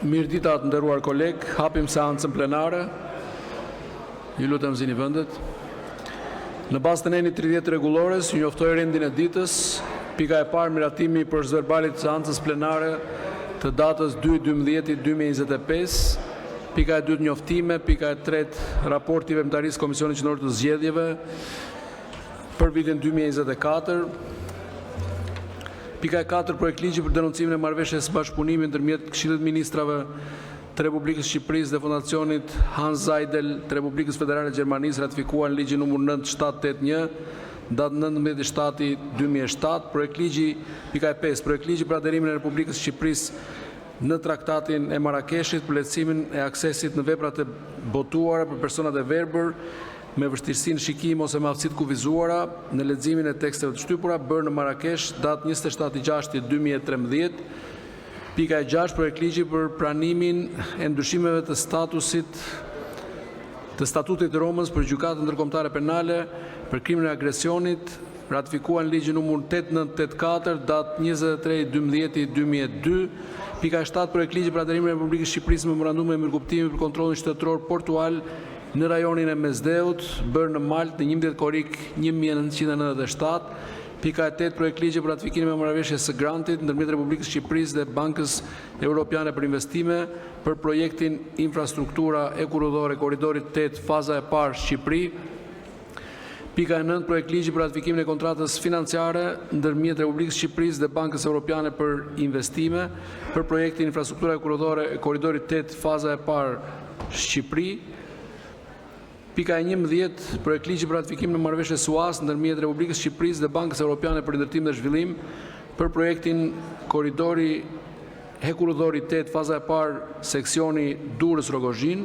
Mirëdita të nderuar koleg, hapim seancën plenare. Ju lutem zini vendet. Në bazë të nenit 30 rregullores, ju njoftoj rendin e ditës. Pika e parë, miratimi i përzverbalit të seancës plenare të datës 2/12/2025. Pika e dytë, njoftime. Pika e tretë, raporti i veprimtarisë Komisionit Qendror të Zgjedhjeve për vitin 2024. Pika e 4, projekt ligji për denoncimin e marrëveshjes së bashkëpunimit ndërmjet Këshillit të Ministrave të Republikës së Shqipërisë dhe Fondacionit Hans Seidel të Republikës Federale të Gjermanisë, ratifikuar në ligjin nr. 9781, datë 19/7/2007. Projekt ligji, pika e 5, projekt ligji për adherimin e Republikës së Shqipërisë në Traktatin e Marrakeshit për lehtësimin e aksesit në veprat e botuara për personat e verbër me vështirësinë shikim ose me aftësitë kufizuara në leximin e teksteve të shtypura bërë në Marrakesh datë 27/6/2013. Pika e 6, projekt ligji për pranimin e ndryshimeve të statutit të Romës për gjykatën ndërkombëtare penale për krimin e agresionit, ratifikuar në ligjin nr. 8984 datë 23/12/2002. Pika e 7, projekt ligji për adherimin e Republikës së Shqipërisë në memorandum e mirëkuptimit për kontrollin shtetëror portual në rajonin e Mesdheut, bërë në Maltë në 11 korrik 1997. Pika e 8, projekt ligji për ratifikimin e marrëveshjes së grantit ndërmjet Republikës së Shqipërisë dhe Bankës Europiane për Investime për projektin infrastruktura e kurudhore korridorit 8 faza e parë Shqipëri. Pika e 9, projekt ligji për ratifikimin e kontratës financiare ndërmjet Republikës së Shqipërisë dhe Bankës Europiane për Investime për projektin infrastruktura e kurudhore e korridorit 8 faza e parë Shqipëri. Pika e 11, projekt ligji për ratifikimin e marrëveshjes SUAS ndërmjet Republikës së Shqipërisë dhe Bankës Europiane për Ndërtim dhe Zhvillim për projektin korridori kurudhori 8 faza e parë seksioni Durrës-Rogozhin.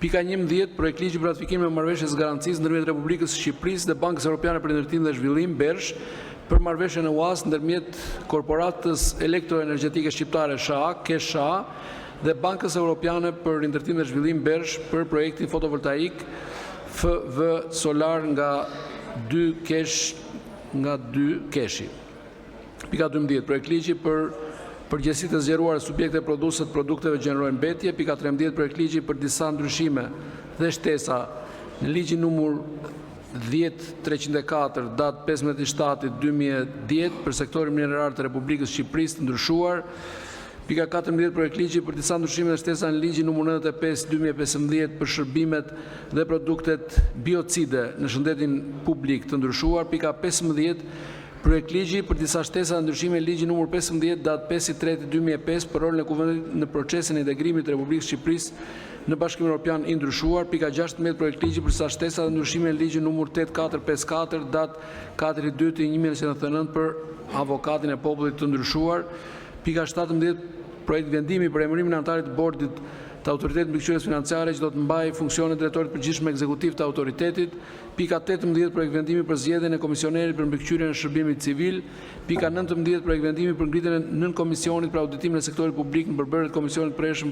Pika 11, projekt ligji për ratifikimin e marrëveshjes garancisë ndërmjet Republikës së Shqipërisë dhe Bankës Europiane për Ndërtim dhe Zhvillim Bersh për marrëveshjen e UAS ndërmjet Korporatës Elektroenergjetike Shqiptare SHA, KESHA, dhe Bankës Europiane për Ndërtim dhe Zhvillim Bersh për projektin fotovoltaik FV Solar nga 2 Keshi. Pika 12, projekt ligji për përgjegjësitë e zgjeruara subjekte prodhuese të produkteve gjenerojnë mbetje. Pika 13, projekt ligji për disa ndryshime dhe shtesa në ligjin nr. 10/304 datë 15/7/2010 për sektorin minerar të Republikës së Shqipërisë të ndryshuar. Pika 14, projekt ligji për disa ndryshime dhe shtesa në ligjin nr. 95/2015 për shërbimet dhe produktet biocide në shëndetin publik të ndryshuar. Pika 15, projekt ligji për disa shtesa dhe ndryshime në ligjin nr. 15 datë 5/3/2005 për rolin e kuvendit në procesin e integrimit të Republikës së Shqipërisë në Bashkimin Evropian i ndryshuar. Pika 16, projekt ligji për disa shtesa dhe ndryshime në ligjin nr. 8454 datë 4/2/1999 për avokatin e popullit të ndryshuar. Pika 17, projekt vendimi për emërimin e anëtarit të bordit të autoritetit mbikëqyrjes financiare që do të mbajë funksionet drejtorit përgjithshëm ekzekutiv të autoritetit. Pika 18, projekt vendimi për zgjedhjen e komisionerit për mbikëqyrjen e shërbimit civil. Pika 19, projekt vendimi për ngritjen e nën komisionit për auditimin e sektorit publik në përbërjet e komisionit përhershëm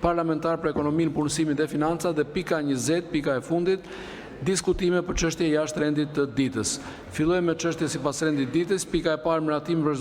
parlamentar për ekonominë, punësimin dhe financat. Dhe pika 20, pika e fundit, diskutime për çështje jashtë rendit të ditës. Fillojmë me çështje sipas rendit ditës. Pika e parë, miratimi për